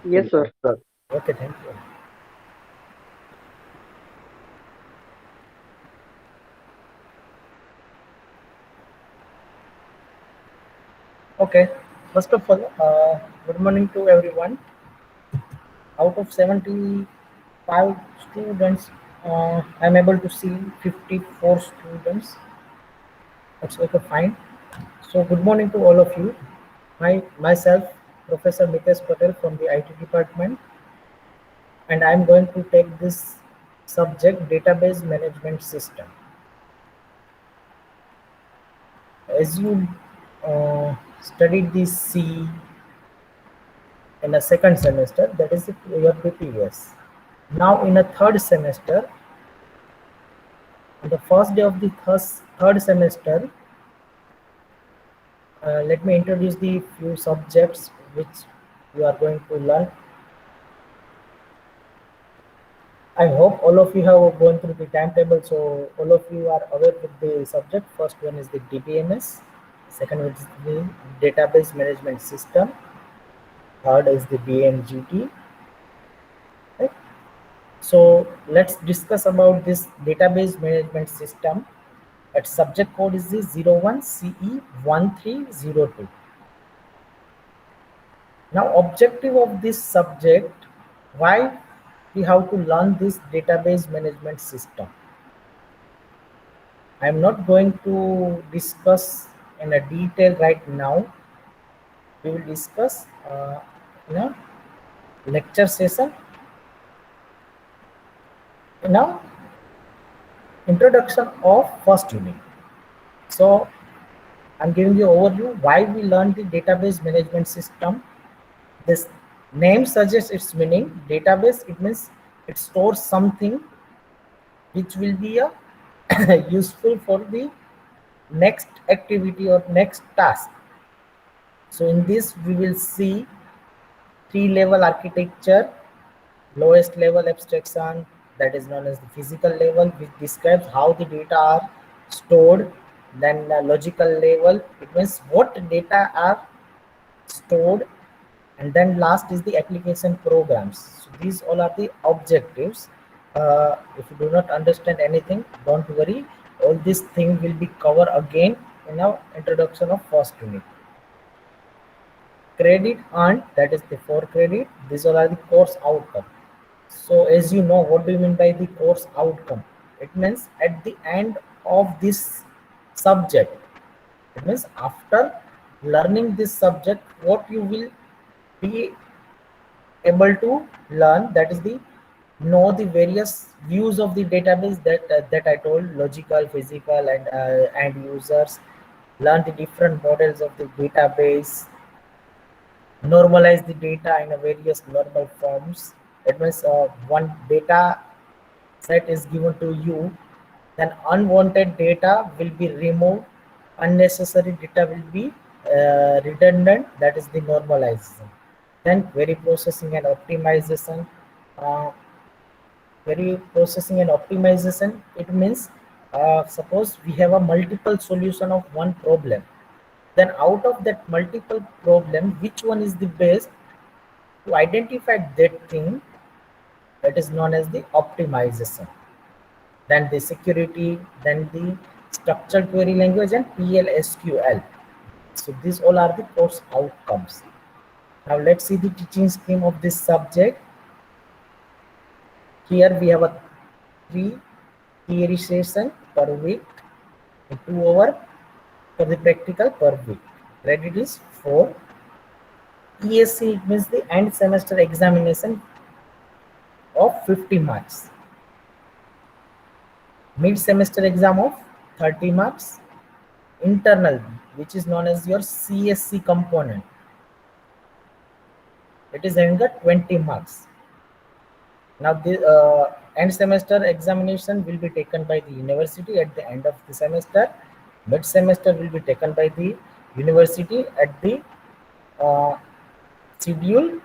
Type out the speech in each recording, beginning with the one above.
Yes, sir. Okay, thank you. Okay, first of all, good morning to everyone. Out of 75 students, I'm able to see 54 students. That's okay, fine. So, good morning to all of you. Myself, Professor Mitesh Patel from the IT department, and I'm going to take this subject database management system. As you studied the C in a second semester, that is your PPS. Now in a third semester, on the first day of the third semester, let me introduce the few subjects which you are going to learn. I hope all of you have gone through the timetable, so all of you are aware with the subject. First one is the DBMS, second is the database management system, third is the DMGT. Right? So let's discuss about this database management system. Its subject code is the 01CE1302. Now objective of this subject, why we have to learn this database management system. I am not going to discuss in a detail right now. We will discuss in a lecture session. Now introduction of first unit. So I'm giving you overview why we learn the database management system. This name suggests its meaning. Database, it means it stores something which will be a useful for the next activity or next task. So in this we will see three level architecture, lowest level abstraction, that is known as the physical level, which describes how the data are stored. Then logical level, it means what data are stored, and then last is the application programs. So these all are the objectives. If you do not understand anything, don't worry, all these things will be covered again in our introduction of first unit. Credit earned, that is the 4 credit, these all are the course outcome. So as you know, what do you mean by the course outcome? It means at the end of this subject, it means after learning this subject, what you will be able to learn, that is the know the various views of the database, that I told, logical, physical, and users. Learn the different models of the database, normalize the data in a various normal forms. It means one data set is given to you, then unwanted data will be removed, unnecessary data will be redundant, that is the normalization. Then query processing and optimization. uh, Query processing and optimization, it means suppose we have a multiple solution of one problem, then out of that multiple problem, which one is the best, to identify that thing, that is known as the optimization. Then the security, then the structured query language and PLSQL. So these all are the course outcomes. Now let's see the teaching scheme of this subject. Here we have a 3 theory session per week and 2 hours for the practical per week. Credit is 4. ESC, it means the end semester examination of 50 marks. Mid semester exam of 30 marks. Internal, which is known as your CSC component, it is having a 20 marks. Now the end semester examination will be taken by the university at the end of the semester. Mid semester will be taken by the university at the uh, schedule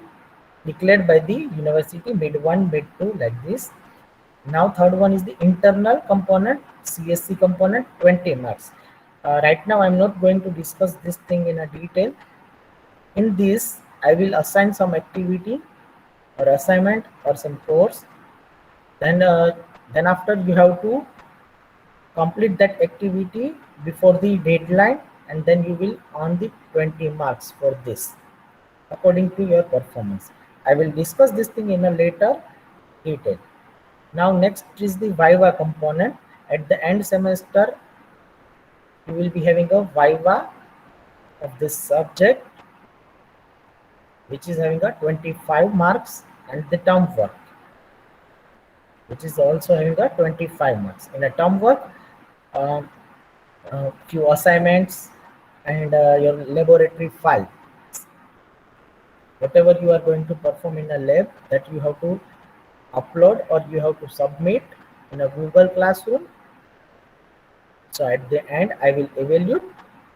declared by the university, mid 1, mid 2, like this. Now third one is the internal component, CSC component, 20 marks. Right now I'm not going to discuss this thing in a detail. In this I will assign some activity or assignment or some course, then then after you have to complete that activity before the deadline, and then you will earn the 20 marks for this according to your performance. I will discuss this thing in a later detail. Now next is the viva component. At the end semester you will be having a viva of this subject, which is having a 25 marks, and the term work, which is also having a 25 marks. In a term work, um, few assignments and your laboratory file, whatever you are going to perform in a lab, that you have to upload or you have to submit in a Google Classroom. So at the end I will evaluate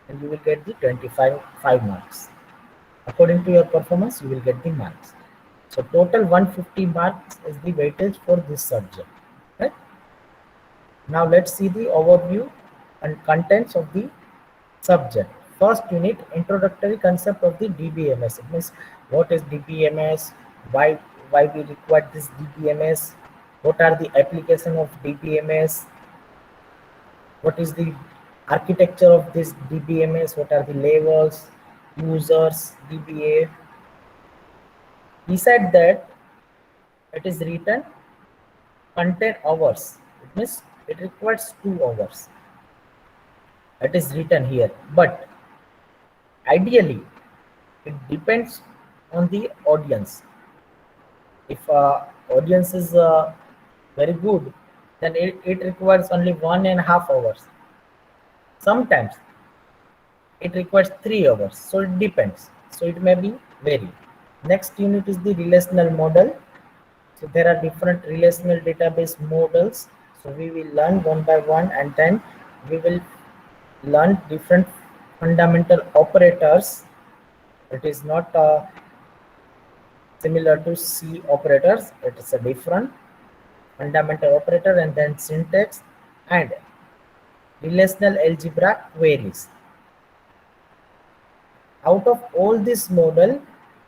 and you will get the 25 marks. According to your performance you will get the marks. So total 150 marks is the weightage for this subject, right? Now let's see the overview and contents of the subject. First unit, introductory concept of the DBMS. It means what is DBMS, why we require this DBMS, what are the application of DBMS, what is the architecture of this DBMS, what are the levels, users, DBA. Beside that, it is written content hours. It means it requires 2 hours. It is written here, but ideally it depends on the audience. If audience is very good, then it requires only 1.5 hours. Sometimes it requires 3 hours, so it depends. So it may be vary. Next unit is the relational model. So there are different relational database models. So we will learn one by one, and then we will learn different fundamental operators. It is not similar to C operators. It is a different fundamental operator, and then syntax and relational algebra queries. Out of all this model,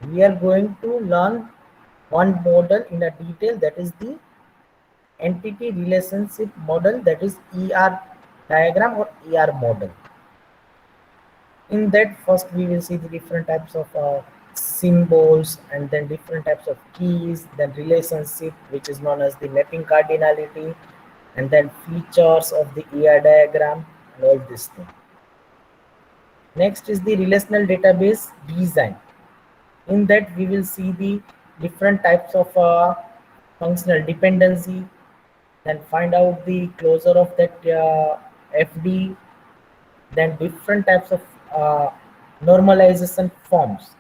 we are going to learn one model in a detail, that is the entity relationship model, that is ER diagram or ER model. In that, first we will see the different types of symbols, and then different types of keys, then relationship, which is known as the mapping cardinality, and then features of the ER diagram, and all this thing. Next is the relational database design. In that we will see the different types of functional dependency, then find out the closure of that FD, then different types of normalization forms.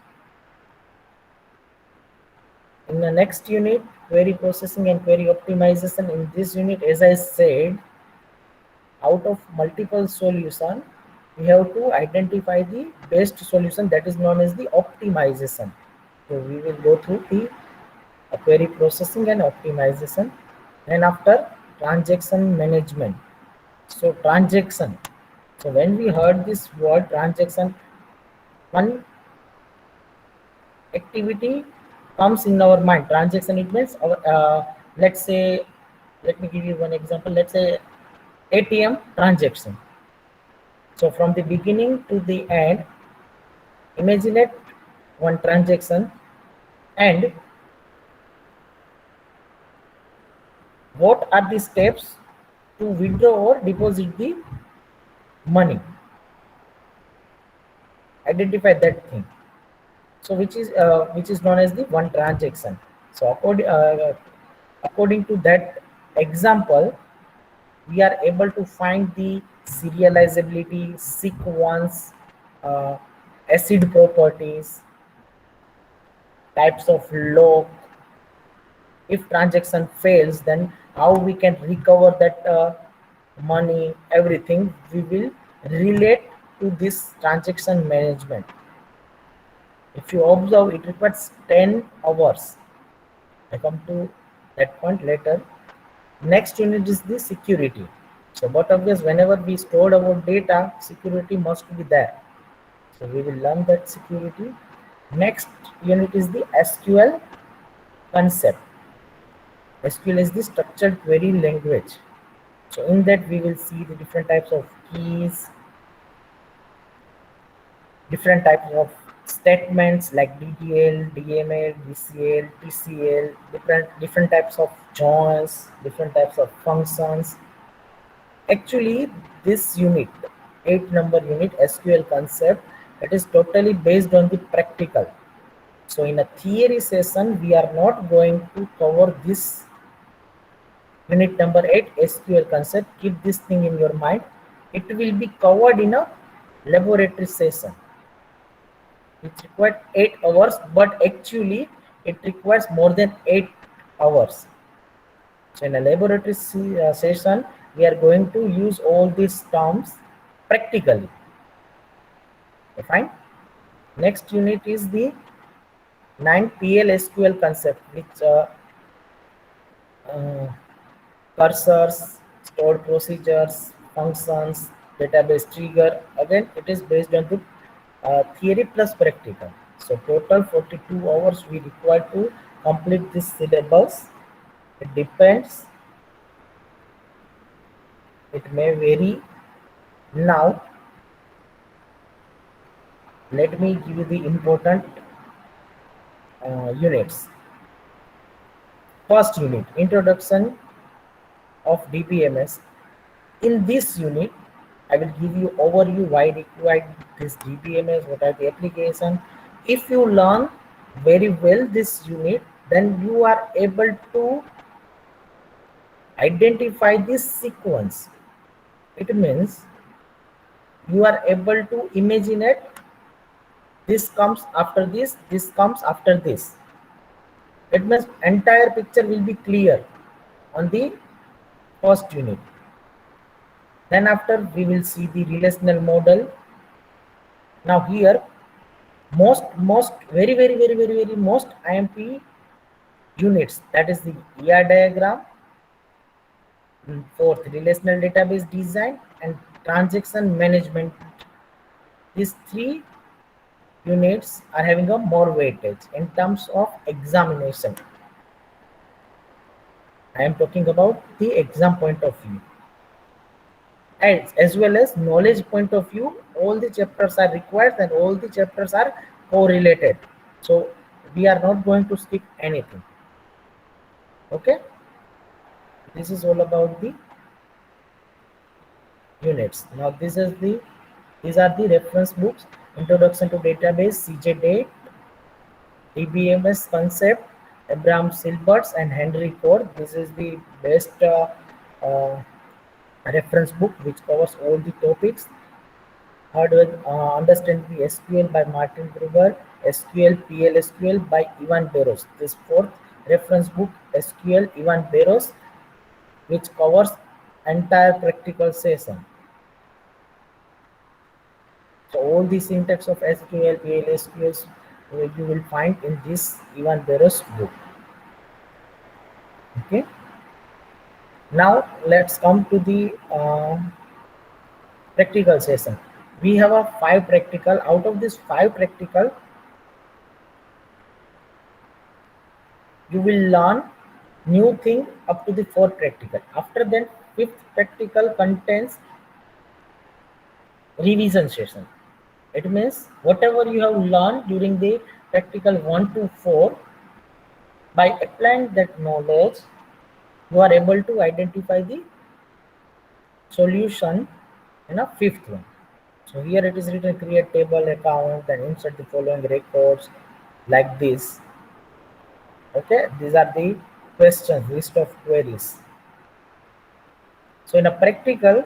In the next unit, query processing and query optimization. In this unit, as I said, out of multiple solution, we have to identify the best solution, that is known as the optimization. So we will go through the query processing and optimization. And after, transaction management. So transaction. So when we heard this word transaction, one activity comes in our mind. Transaction, it means our let's say, let me give you one example. Let's say ATM transaction. So from the beginning to the end, imagine it one transaction, and what are the steps to withdraw or deposit the money. Identify that thing. So which is known as the one transaction. So according to that example, we are able to find the serializability, sequence, uh, acid properties, types of lock. If transaction fails, then how we can recover that money, everything we will relate to this transaction management. If you observe, it requires 10 hours. I come to that point later. Next unit is the security. So but obvious, whenever we store our data, security must be there. So we will learn that security. Next unit is the SQL concept. SQL is the structured query language. So in that we will see the different types of keys, different types of statements like DDL, DML, DCL, TCL, different types of joins, different types of functions. Actually, this unit, 8 number unit SQL concept, it is totally based on the practical. So in a theory session, we are not going to cover this unit number 8 SQL concept. Keep this thing in your mind. It will be covered in a laboratory session. It requires 8 hours, but actually it requires more than 8 hours. So in a laboratory session, we are going to use all these terms practically. Okay, fine. Next unit is the 9 PL/SQL concept, which uh, cursors, stored procedures, functions, database trigger. Again, it is based on the theory plus practical. So total 42 hours we require to complete this syllabus. It depends. It may vary. Now, let me give you the important units. First unit, introduction of DBMS. In this unit, I will give you overview why required this DBMS, what are the application. If you learn very well this unit, then you are able to identify this sequence. It means you are able to imagine it. This comes after this comes after this. It means entire picture will be clear on the first unit. Then after we will see the relational model. Now here most very most IMP units, that is the ER diagram, fourth relational database design, and transaction management. These three units are having a more weightage in terms of examination. I am talking about the exam point of view. As well as knowledge point of view, all the chapters are required and all the chapters are correlated. So we are not going to skip anything. Okay, this is all about the units. Now these are the reference books: Introduction to Database, CJ DBMS concept, Abraham Silberts and Henry Ford. This is the best uh, reference book which covers all the topics. Third, Understanding the SQL by Martin Kruger, SQL PL/SQL by Ivan Barros. This fourth reference book, SQL Ivan Barros, which covers entire practical session. So all the syntax of SQL, PL/SQL you will find in this Ivan Barros book. Okay. Now let's come to the practical session. We have a 5 practical. Out of this 5 practical, you will learn new thing up to the 4th practical. After that, 5th practical contains revision session. It means whatever you have learned during the practical 1 to 4, by applying that knowledge, you are able to identify the solution in a 5th one. So here it is written, create table account and insert the following records like this. Okay, these are the questions, list of queries. So in a practical,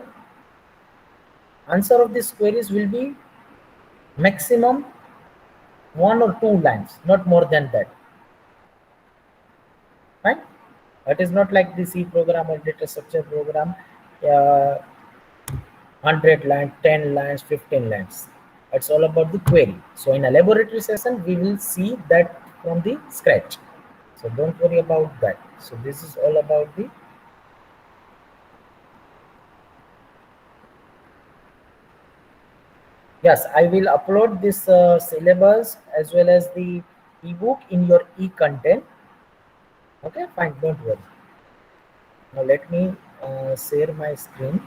answer of these queries will be maximum 1 or 2 lines, not more than that. Right? It is not like the C program or data structure program, 100 lines, 10 lines, 15 lines. It's all about the query. So in a laboratory session, we will see that from the scratch. So don't worry about that. So this is all about the yes, I will upload this syllabus as well as the ebook in your e-content. Okay, fine, don't worry. Now let me share my screen.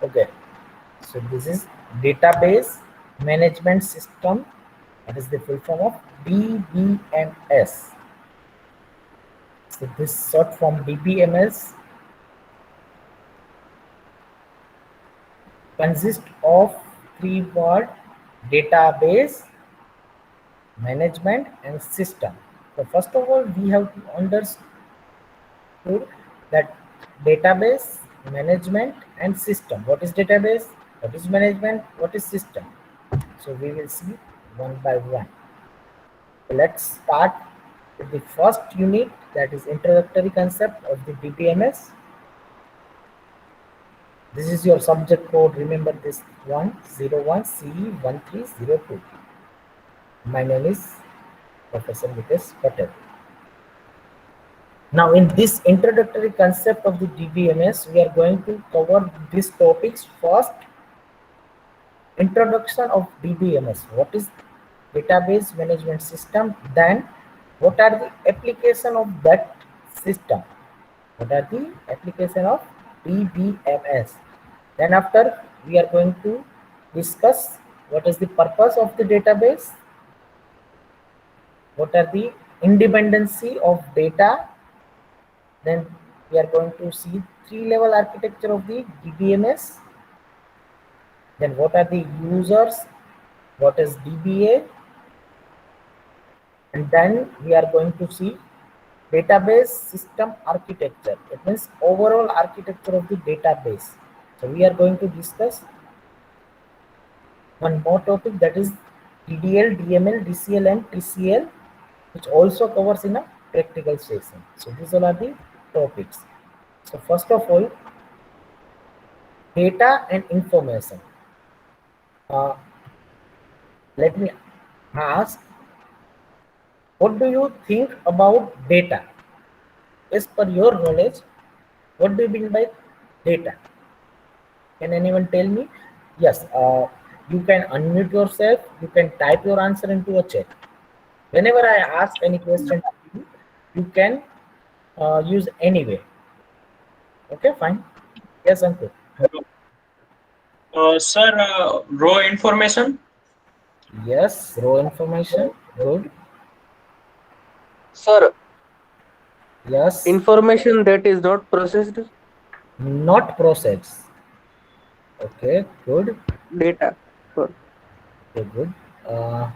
Okay, so this is database management system. That is the full form of DBMS. So this short form DBMS consists of three words: database, management, and system. So first of all, we have to understand that database, management, and system. What is database? What is management? What is system? So we will see one by one. Let's start with the first unit, that is introductory concept of the DBMS. This is your subject code. Remember this 101CE1302. My name is Professor Vitesh Patel. Now, in this introductory concept of the DBMS, we are going to cover these topics. First, introduction of DBMS. What is database management system? Then, what are the application of that system? What are the application of DBMS? Then after, we are going to discuss what is the purpose of the database, what are the independency of data. Then we are going to see three-level architecture of the DBMS. Then what are the users, what is DBA, and then we are going to see database system architecture. It means overall architecture of the database. So we are going to discuss one more topic, that is DDL, DML, DCL, and TCL, which also covers in a practical session. So these all are the topics. So first of all, data and information. Let me ask, what do you think about data? As per your knowledge, what do you mean by data? Can anyone tell me? Yes, you can unmute yourself. You can type your answer into a chat. Whenever I ask any question to you, you can use anyway. Okay, fine. Yes, Ankur. Sir, raw information. Yes, raw information. Good. Sir, Yes, information that is not processed, not process. Okay, good. data. Sir. Okay, good. Uh,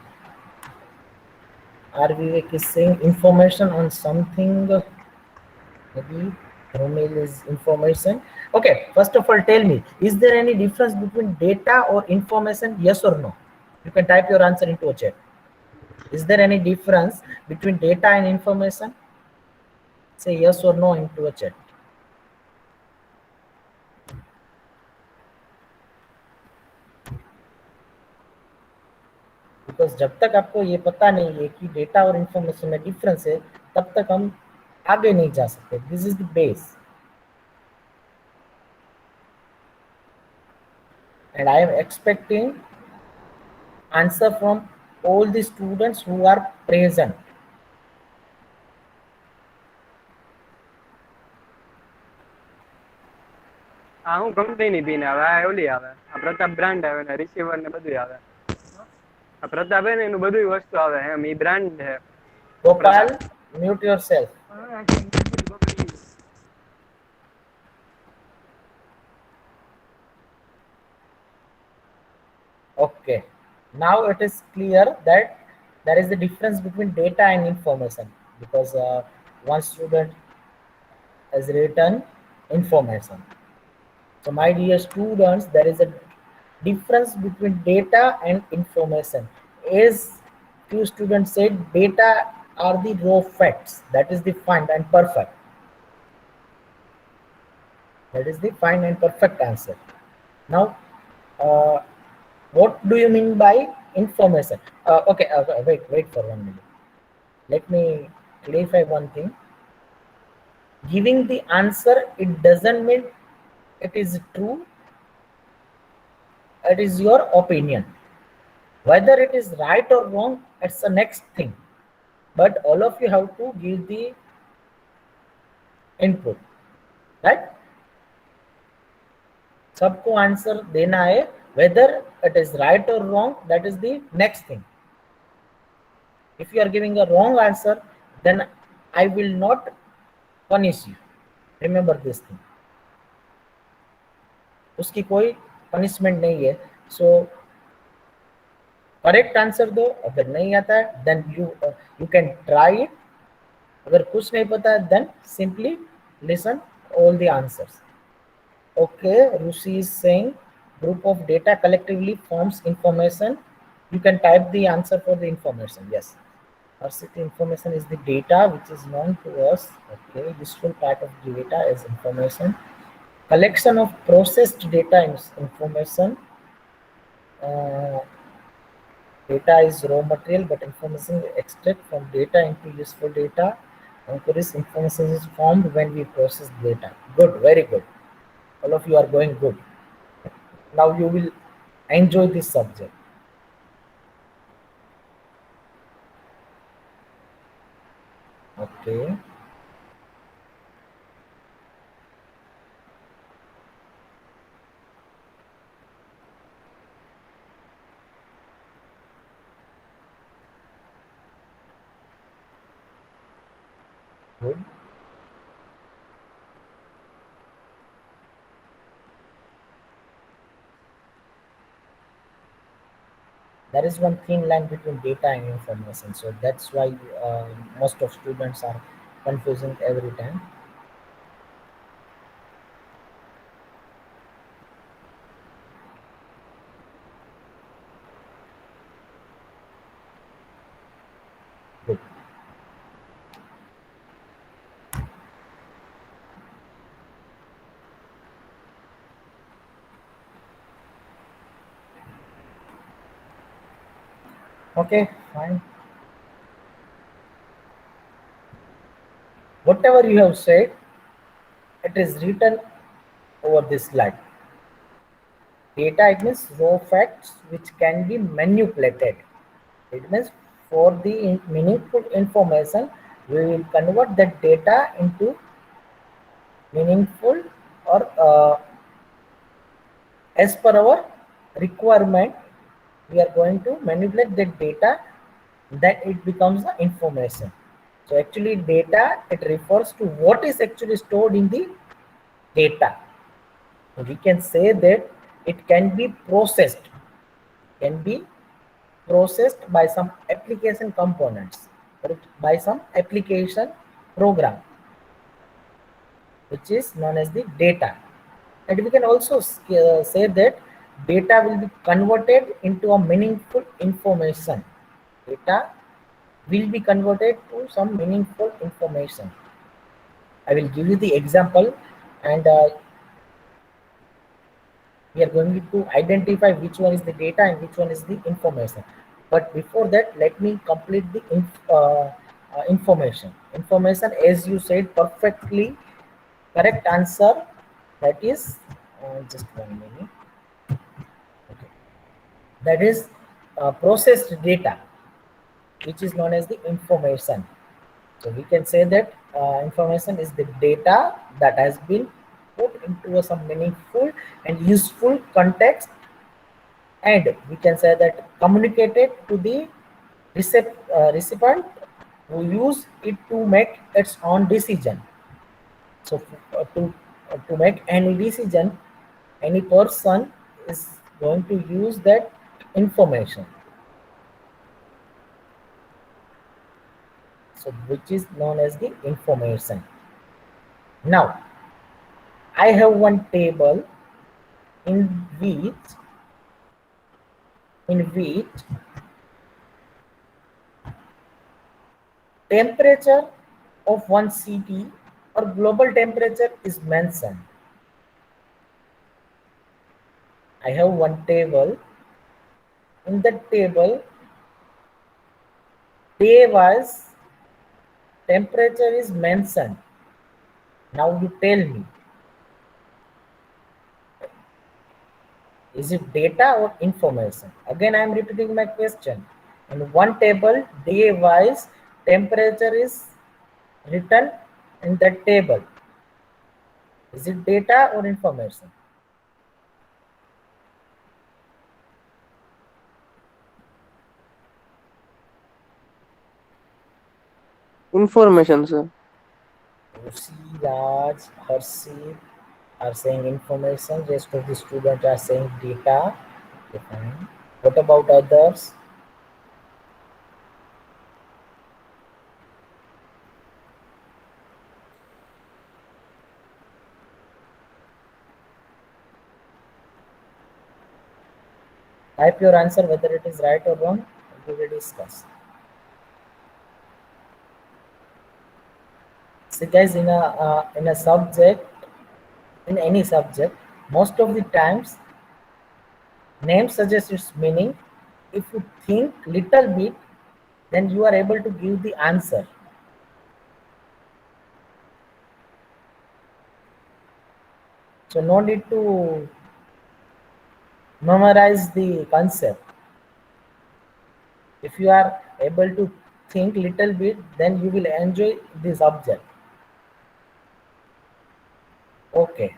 R. Vivek is saying information on something. Maybe Romil is information. Okay, first of all, tell me, is there any difference between data or information? Yes or no? You can type your answer into a chat. Is there any difference between data and information? Say yes or no into a chat. Because जब तक आपको ये पता नहीं है कि data और information में डिफरेंस है, तब तक हम आगे नहीं जा सकते. This is the base. And I am expecting answer from all the students who are present. હા હું કંપનીની પીને આવે આ ઓલી આવે આ પ્રતાપ બ્રાન્ડ આવે ને રિસીવર ને બધું આવે આ પ્રતાપ હે ને એનું બધું વસ્તુ આવે એમ ઈ બ્રાન્ડ છે. Gopal, mute yourself. Okay, now it is clear that there is a difference between data and information, because one student has written information. So my dear students, there is a difference between data and information. As few students said data are the raw facts. That is the fine and perfect. That is the fine and perfect answer. Now, what do you mean by information? Okay, wait for 1 minute. Let me clarify one thing. Giving the answer, it doesn't mean it is true. It is your opinion. Whether it is right or wrong, it's the next thing. But all of you have to give the input, right? सबको answer देना है, whether it is right or wrong, that is the next thing. If you are giving a wrong answer, then I will not punish you. Remember this thing. उसकी कोई punishment नहीं है. So correct answer दो. अगर नहीं आता है then you can try it. अगर कुछ नहीं पता है then simply listen all the answers. Okay, Rushi is saying group of data collectively forms information. You can type the answer for the information. Yes, RCT information is the data which is known to us. Okay, useful part of the data is information. Collection of processed data is information. Data is raw material, but information is extract from data into useful data. This information is formed when we process data. Good, very good. All of you are going good. Now you will enjoy this subject. Okay. Good. There is one thin line between data and information, so that's why most of students are confusing every time. Good. Okay, fine. Whatever you have said, it is written over this slide. Data, it means raw facts which can be manipulated. It means for the meaningful information, we will convert that data into meaningful or as per our requirement, we are going to manipulate the data, then it becomes the information. So actually data, it refers to what is actually stored in the data. So we can say that it can be processed by some application components or by some application program, which is known as the data. And we can also say that data will be converted into a meaningful information. Data will be converted to some meaningful information. I will give you the example, and we are going to identify which one is the data and which one is the information. But before that, let me complete the information. Information, as you said, perfectly correct answer. That is just 1 minute. Okay. That is processed data, which is known as the information. So we can say that information is the data that has been put into some meaningful and useful context, and we can say that communicated to the recipient who use it to make its own decision. So to make any decision, any person is going to use that information. So which is known as the information. Now I have one table in which temperature of one city or global temperature is mentioned. I have one table. In that table, day-wise temperature is mentioned. Now you tell me, is it data or information? Again, I am repeating my question. In one table, day-wise temperature is written in that table. Is it data or information? Information, sir. Rusi, Raj, Harshit are saying information. Rest of the students are saying data. Okay, fine. What about others? Type your answer whether it is right or wrong. We will discuss. See, guys, in a subject, in any subject, most of the times, name suggests its meaning. If you think little bit, then you are able to give the answer. So no need to memorize the concept. If you are able to think little bit, then you will enjoy the subject. Okay.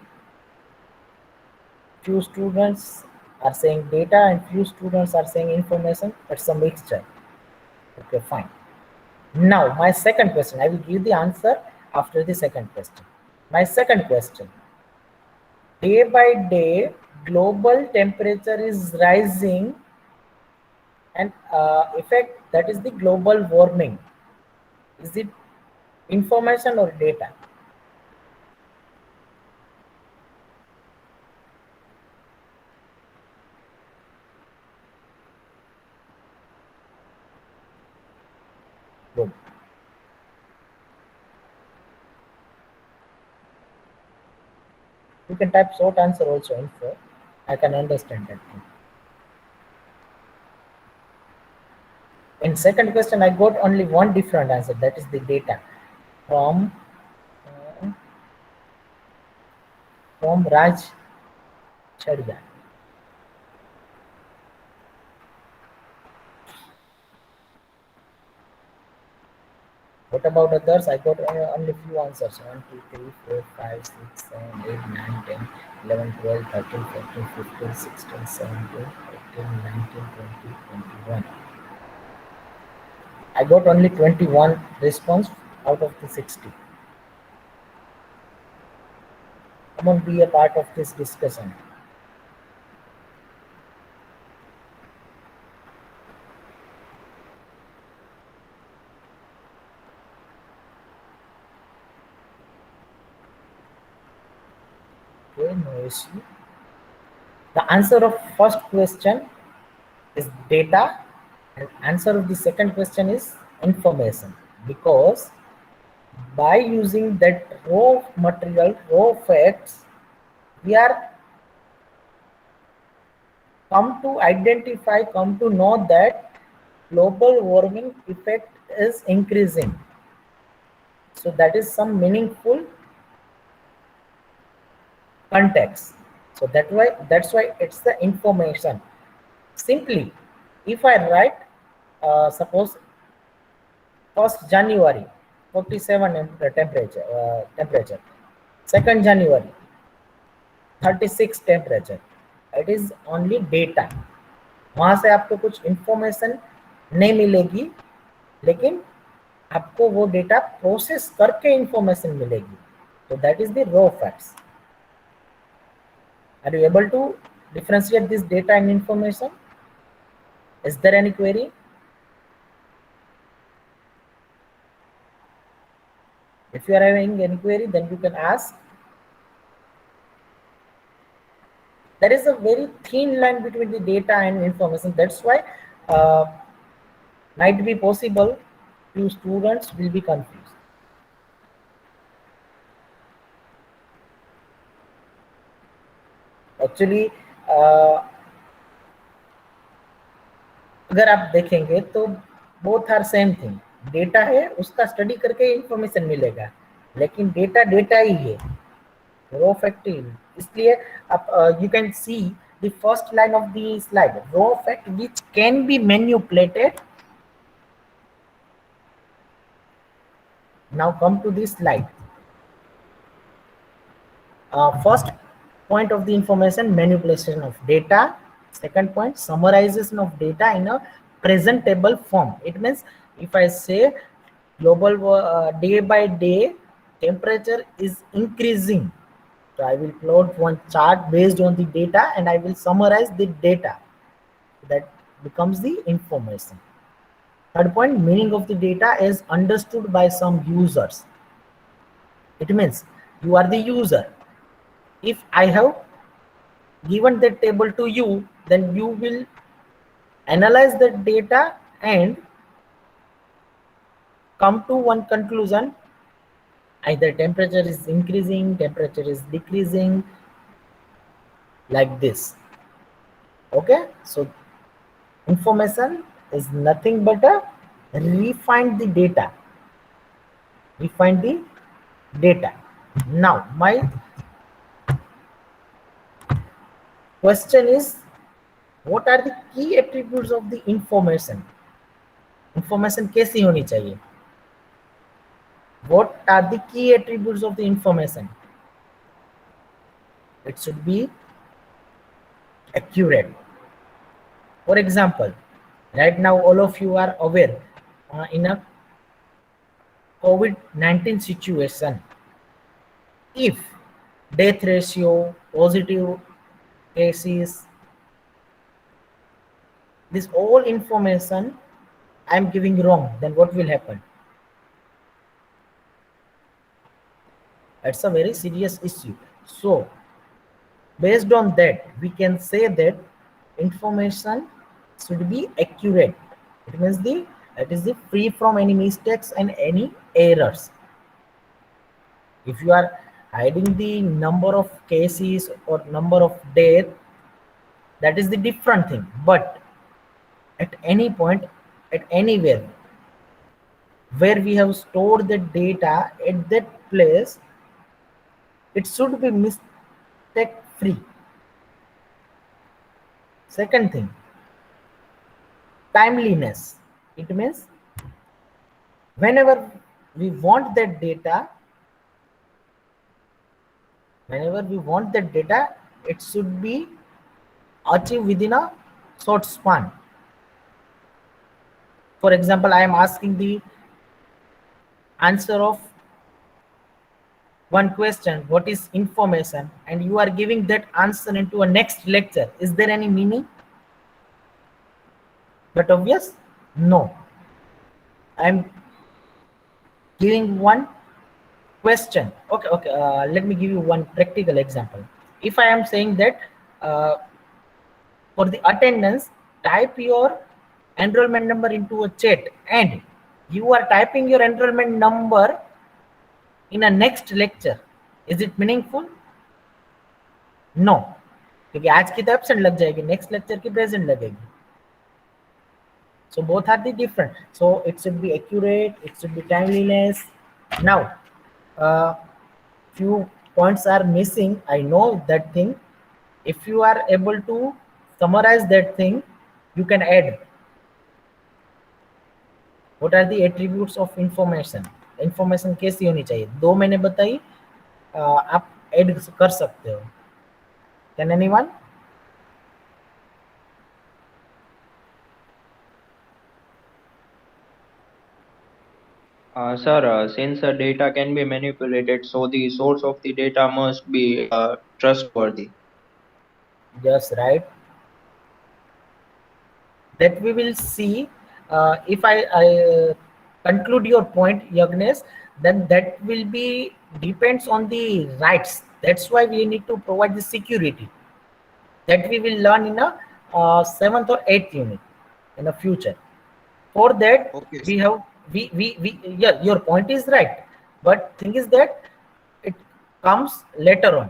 Few students are saying data and few students are saying information. It's a mixture. Okay, fine. Now, my second question, I will give the answer after the second question. My second question, day by day, global temperature is rising and effect, that is the global warming. Is it information or data? Good. You can type short answer also, info. I can understand that thing. In second question, I got only one different answer, that is the data from Raj Chadia. What about others? I got only few answers. 1, 2, 3, 4, 5, 6, 7, 8, 9, 10, 11, 12, 13, 14, 15, 16, 17, 18, 19, 20, 21. I got only 21 response out of the 60. Come on, be a part of this discussion. Okay, no issue. The answer of first question is data and answer of the second question is information, because by using that raw material, raw facts, we are come to identify, come to know that global warming effect is increasing. So that is some meaningful context. So that's why it's the information. Simply, if I write, suppose 1st January 47 temperature, 2nd January 36 temperature, it is only data. वहां से आपको कुछ information नहीं मिलेगी, लेकिन आपको वो data process करके इंफॉर्मेशन मिलेगी. So that is the raw facts. Are you able to differentiate this data and information? Is there any query? If you are having any query, then you can ask. There is a very thin line between the data and information. That's why might be possible few students will be confused. Actually, अगर आप देखेंगे तो both are same thing. Data है, उसका study करके information मिलेगा, लेकिन data data ही है, रो फैक्ट ही. इसलिए आप you can see the first line of the slide, raw fact which can be manipulated. Now come to this slide. First point of the information, manipulation of data. Second point, summarization of data in a presentable form. It means if I say global day by day temperature is increasing, so I will plot one chart based on the data and I will summarize the data. That becomes the information. Third point, meaning of the data is understood by some users. It means you are the user. If I have given that table to you, then you will analyze the data and come to one conclusion. Either temperature is increasing, temperature is decreasing, like this. Okay, so information is nothing but a refine the data. Refine the data. Now my question is, what are the key attributes of the information? Information कैसी होनी चाहिए? What are the key attributes of the information? It should be accurate. For example, right now all of you are aware in a COVID-19 situation, if death ratio, positive cases, this all information I am giving wrong, then what will happen? That's a very serious issue. So based on that, we can say that information should be accurate. It means it is free from any mistakes and any errors. If you are hiding the number of cases or number of death, that is the different thing. But at any point, at anywhere where we have stored the data at that place, it should be mistake free. Second thing, timeliness. It means whenever we want that data, it should be achieved within a short span. For example, I am asking the answer of one question, what is information, and you are giving that answer into a next lecture. Is there any meaning? But obvious? No. I am giving one question. Okay. Let me give you one practical example. If I am saying that for the attendance, type your enrollment number into a chat, and you are typing your enrollment number in a next lecture, is it meaningful? No, क्योंकि आज की तो absent लग जाएगी, next lecture की present लगेगी. So both are the different. So it should be accurate, it should be timeliness. Now few points are missing, I know that thing. If you are able to summarize that thing, you can add. What are the attributes of information? Information कैसी होनी चाहिए? 2 मैंने बताई, आप add कर सकते हो. Can anyone? Sir, since data can be manipulated, so the source of the data must be trustworthy. Yes, right. That we will see. If I conclude your point, Yagnesh, then that will be depends on the rights. That's why we need to provide the security. That we will learn in a 7th or 8th unit in the future. For that, Okay. we yeah, your point is right, but thing is that it comes later on.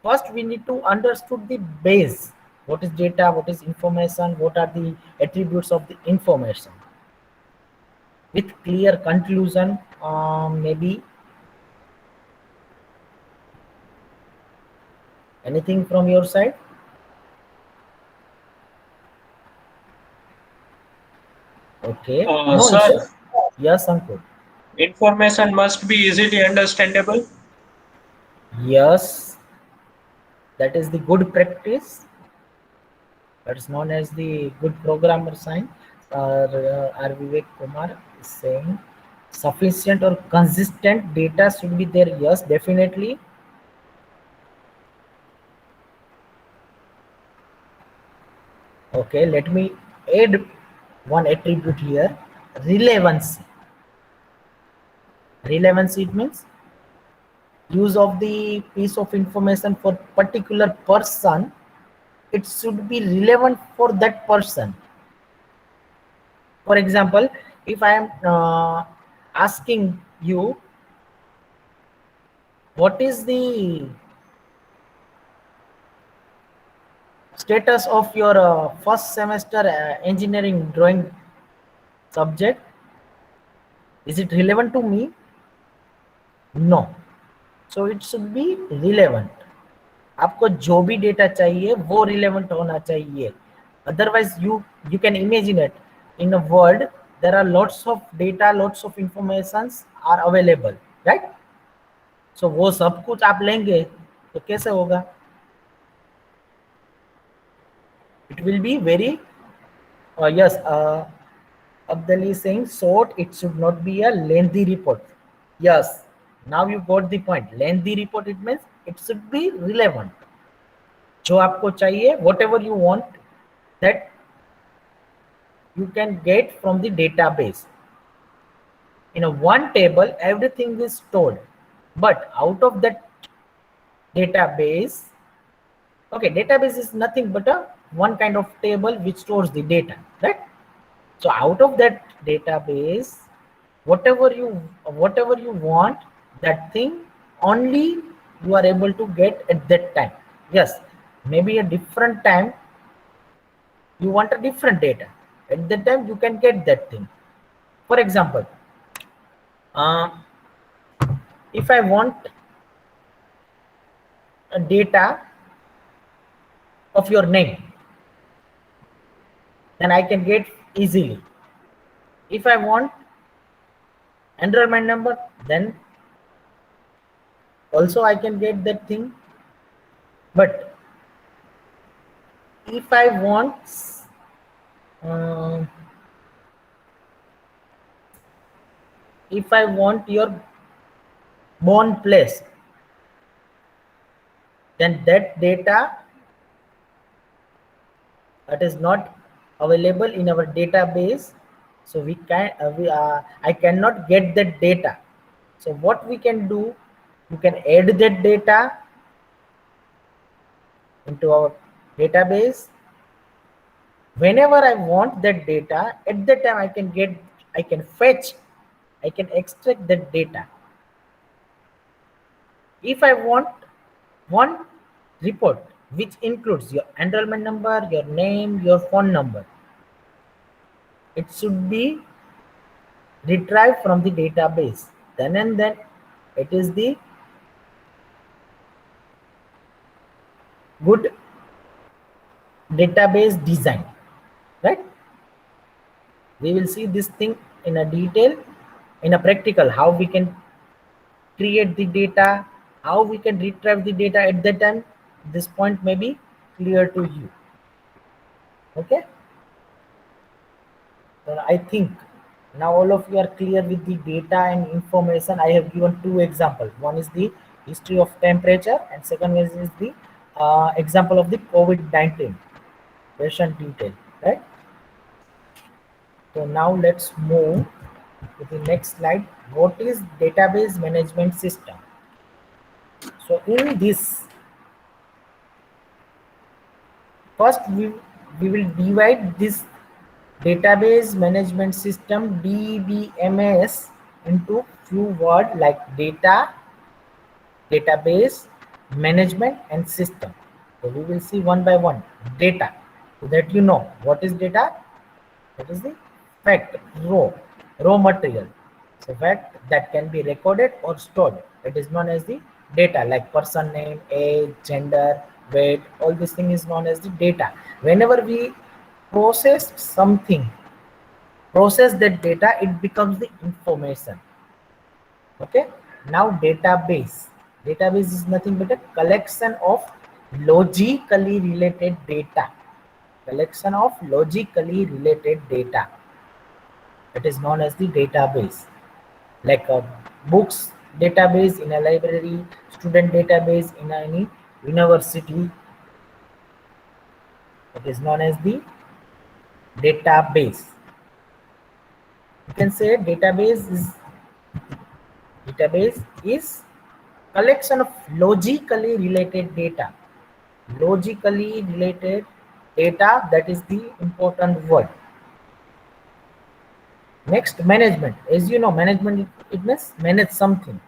First we need to understood the base. What is data, what is information, what are the attributes of the information, with clear conclusion. Maybe anything from your side? Okay, no Sir, issues. Yes, Ankur. information must be easily understandable. Yes, that is the good practice. That is known as the good programmer sign. R. Vivek Kumar is saying sufficient or consistent data should be there. Yes, definitely. Okay, let me add one attribute here. Relevancy. Relevancy, it means use of the piece of information for particular person. It should be relevant for that person. For example, if I am asking you what is the status of your first semester engineering drawing subject, is it relevant to me? No. So it should be relevant. आपको जो भी data चाहिए वो relevant होना चाहिए. Otherwise you can imagine it, in a world there are lots of data, lots of informations are available, right? So वो सब कुछ आप लेंगे तो कैसे होगा? It will be very yes, Abdal is saying short, it should not be a lengthy report. Yes, now you got the point. Lengthy report, it means it should be relevant. जो आपको चाहिए, whatever you want, that you can get from the database. In a one table, everything is stored, but out of that database, okay, database is nothing but a one kind of table which stores the data, right? So out of that database, whatever you want, that thing only you are able to get at that time. Yes, maybe a different time you want a different data. At that time you can get that thing. For example, if I want a data of your name, then I can get easily. If I want enrollment number, then also I can get that thing. But if I want your born place, then that data that is not available in our database, so I cannot get that data. So what we can do, you can add that data into our database. Whenever I want that data, at that time I can fetch, I can extract that data. If I want one report which includes your enrollment number, your name, your phone number, it should be retrieved from the database. Then and then it is the good database design, right? We will see this thing in a detail, in a practical, how we can create the data, how we can retrieve the data at that time. This point may be clear to you. Okay, so I think now all of you are clear with the data and information. I have given two examples. One is the history of temperature, and second one is the example of the COVID-19 patient detail, right? So now let's move to the next slide. What is database management system? So in this, first we will divide this database management system, DBMS, into few word like data, database management and system. So we will see one by one. Data, so that you know what is data. That is the fact, raw material. So fact that can be recorded or stored. It is known as the data, like person name, age, gender, weight. All this thing is known as the data. Whenever we process something, process that data, it becomes the information. Okay. Now database is nothing but a collection of logically related data. Collection of logically related data. It is known as the database, like a books database in a library, student database in any university. It is known as the database. You can say database is collection of logically related data. Logically related data, that is the important word. Next, management. As you know, management, it means manage something.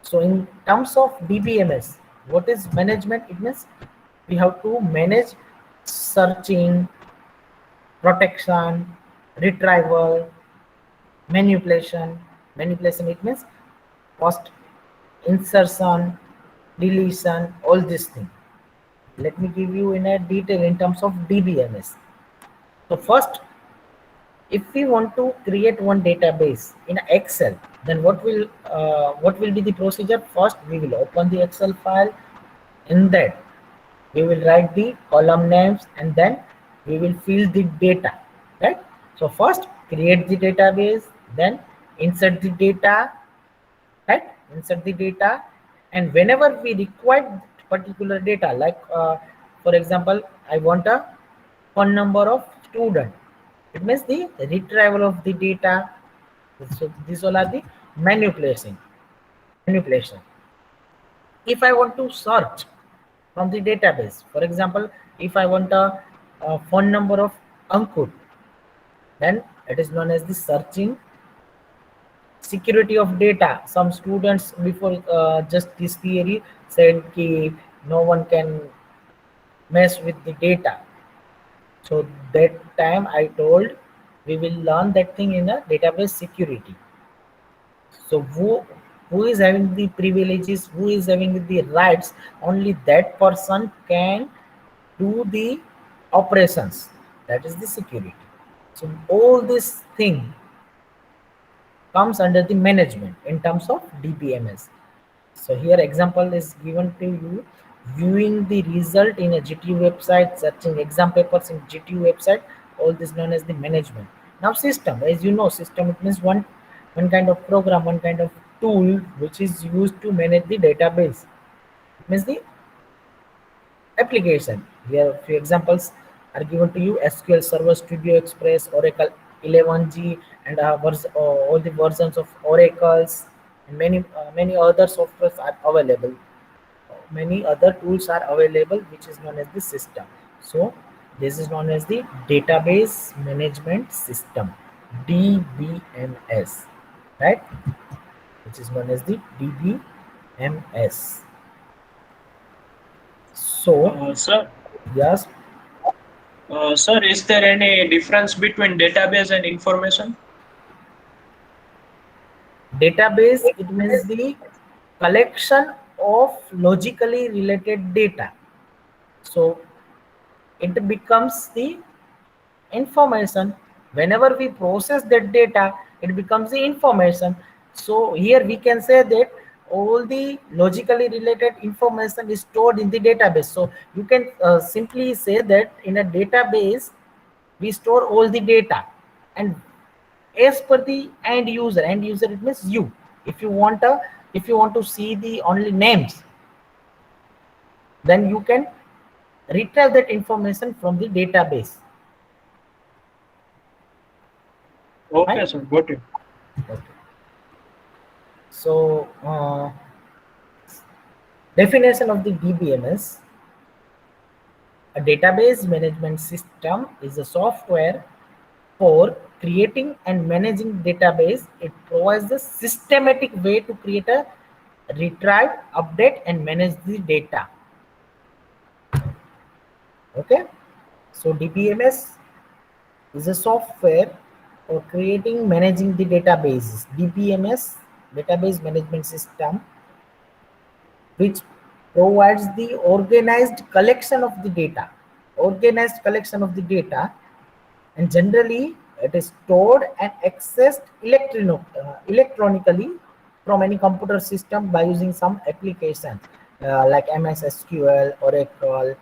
So in terms of DBMS, what is management? It means we have to manage searching, protection, retrieval, manipulation. Manipulation, it means first insertion, deletion, all these things. Let me give you in a detail in terms of DBMS. So first, if we want to create one database in Excel, then what will be the procedure? First, we will open the Excel file. In that, we will write the column names and then we will fill the data, right? So first, create the database, then insert the data, right? Insert the data, and whenever we require particular data, like for example, I want a phone number of student. It means the retrieval of the data. So these all are the manipulation. If I want to search from the database, for example, if I want a phone number of Ankur, then it is known as the searching. Security of data. Some students before just this theory said ki no one can mess with the data. So that time I told we will learn that thing in a database security. So who is having the privileges, who is having the rights, only that person can do the operations. That is the security. So all this thing comes under the management in terms of DBMS. So here example is given to you. Viewing the result in a GTU website, searching exam papers in GTU website, all this known as the management. Now system, as you know, system, it means one kind of program, one kind of tool which is used to manage the database. It means the application. Here a few examples are given to you: SQL Server Studio Express, Oracle 11g, and all the versions of Oracles, and many other softwares are available. Many other tools are available, which is known as the system. So this is known as the database management system, DBMS, right? Which is known as the DBMS. So Sir, yes, sir, is there any difference between database and information? database, it means the collection of logically related data. So it becomes the information. Whenever we process that data, it becomes the information. So here we can say that all the logically related information is stored in the database. So you can simply say that in a database we store all the data, and as per the end user, it means you, if you want to see the only names, then you can retrieve that information from the database. Okay, Right? sir, got it. Okay. So definition of the DBMS: a database management system is a software For creating and managing database, it provides a systematic way to create a retrieve, update, and manage the data. Okay, so DBMS is a software for creating, managing the databases. DBMS, database management system, which provides the organized collection of the data. Organized collection of the data, and generally it is stored and accessed electronically from any computer system by using some applications like MS SQL, Oracle,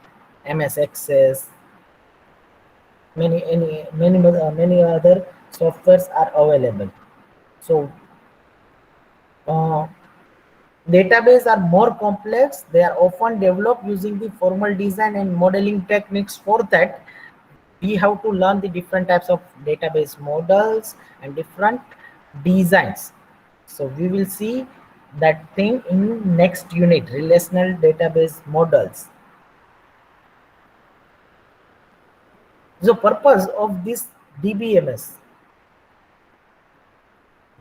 MS Access. Many other softwares are available. So database are more complex. They are often developed using the formal design and modeling techniques. For that, we have to learn the different types of database models and different designs. So we will see that thing in next unit, relational database models. The purpose of this DBMS,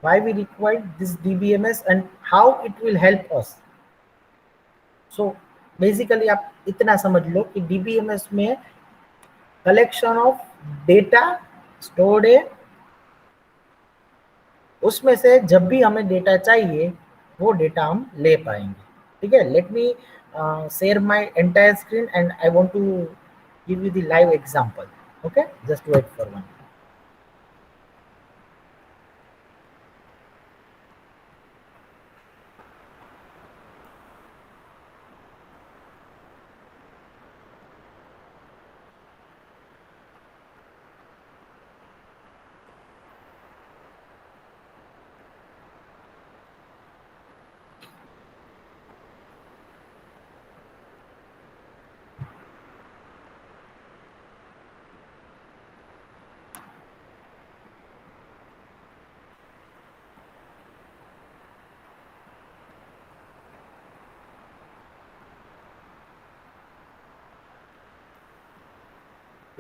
why we require this DBMS and how it will help us. So basically आप इतना समझ लो कि DBMS में collection of data stored है, उसमें से जब भी हमें डेटा चाहिए वो डेटा हम ले पाएंगे. ठीक है, let me share my entire screen and I want to give you the live example. Okay, just wait for one.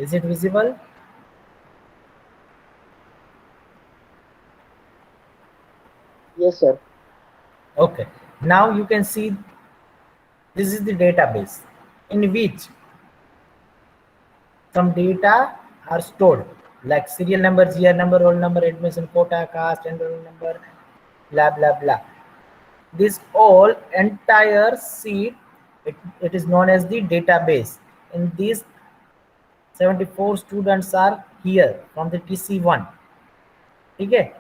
Is it visible? Yes, sir. Okay, now you can see this is the database in which some data are stored like serial number, GR number, roll number, admission quota, caste, enrollment number, blah blah blah. This all entire sheet, it is known as the database. In this 74 students are here from the TC1. Okay,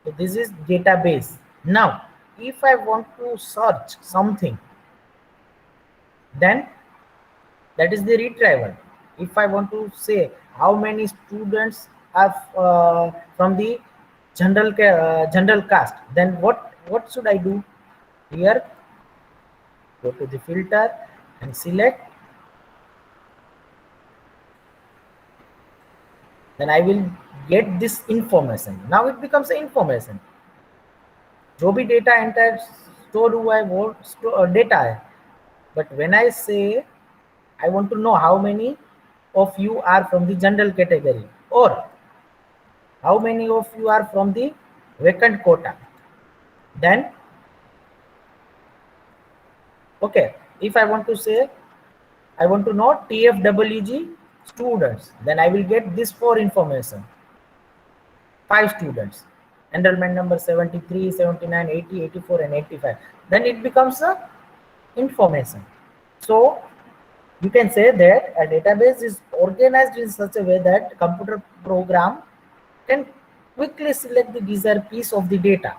so this is database. Now if I want to search something, then that is the retrieval. If I want to say how many students are from the general caste, then what should I do? Here, go to the filter and select. Then I will get this information. Now it becomes information. जो भी data entire store हुआ है वो data है. But when I say I want to know how many of you are from the general category or how many of you are from the vacant quota, then okay, if I want to say I want to know TFWG students, then I will get this 4 information. 5 students, enrollment number 73, 79, 80, 84 and 85. Then it becomes a information. So you can say that a database is organized in such a way that computer program can quickly select the desired piece of the data.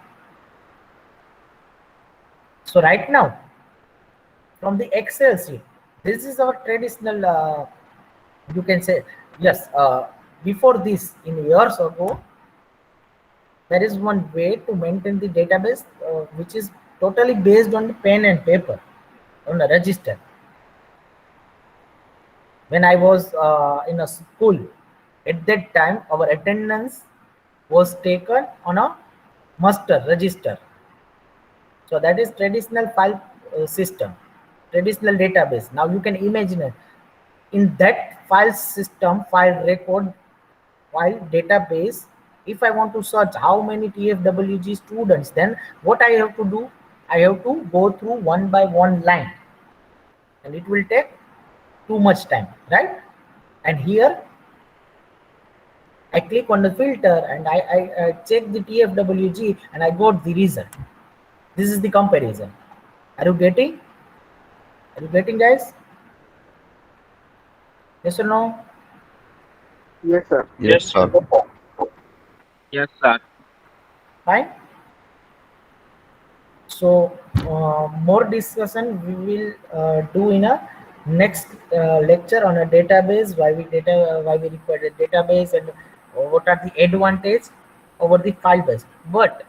So right now, from the Excel sheet, this is our traditional, you can say, yes, before this, in years ago, there is one way to maintain the database which is totally based on the pen and paper, on a register. When I was in a school, at that time, our attendance was taken on a master register. So that is traditional file system, traditional database. Now you can imagine it. In that file system, file record, file database, if I want to search how many TFWG students, then what I have to do? I have to go through one by one line, and it will take too much time, right? And here I click on the filter and I check the TFWG and I got the result. This is the comparison. Are you getting? Are you getting, guys? Yes or no? Yes, sir. Yes, Yes, sir. sir. Yes, sir. Fine. So more discussion we will do in a next lecture on a database, why we require a database, and what are the advantage over the file based. But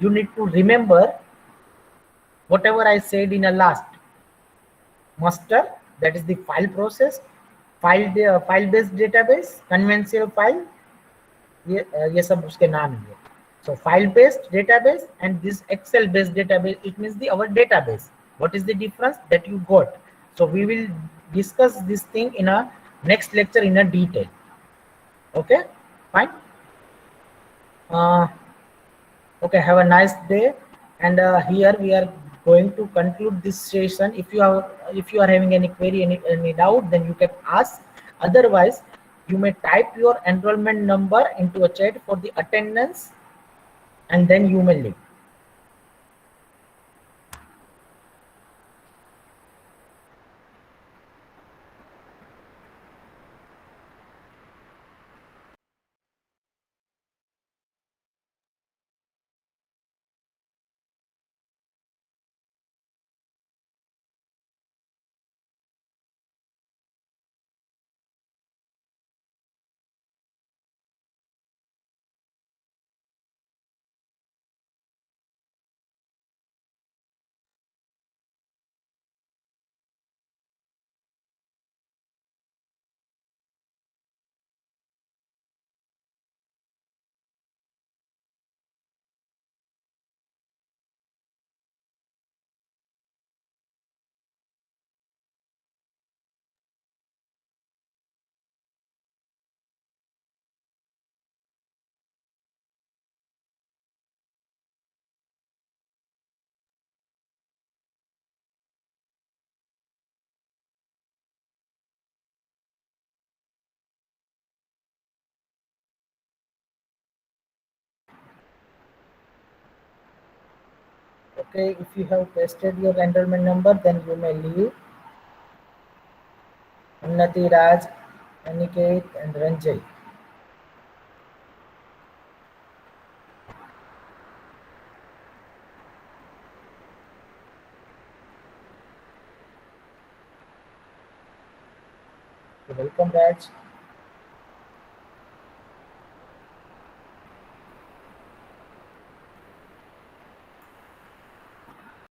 you need to remember whatever I said in a last master, that is the file process, file based database, conventional file, ये सब उसके नाम है. So file based database and this Excel based database, it means the our database. What is the difference that you got? So we will discuss this thing in a next lecture in a detail. Okay, fine. Okay, have a nice day. And here we are going to conclude this session. If you are having any query, any doubt, then you can ask. Otherwise, you may type your enrollment number into a chat for the attendance, and then you may leave. Okay, if you have pasted your enrollment number, then you may leave. Unnati, Raj, Aniket, and Ranjay. Welcome, Raj.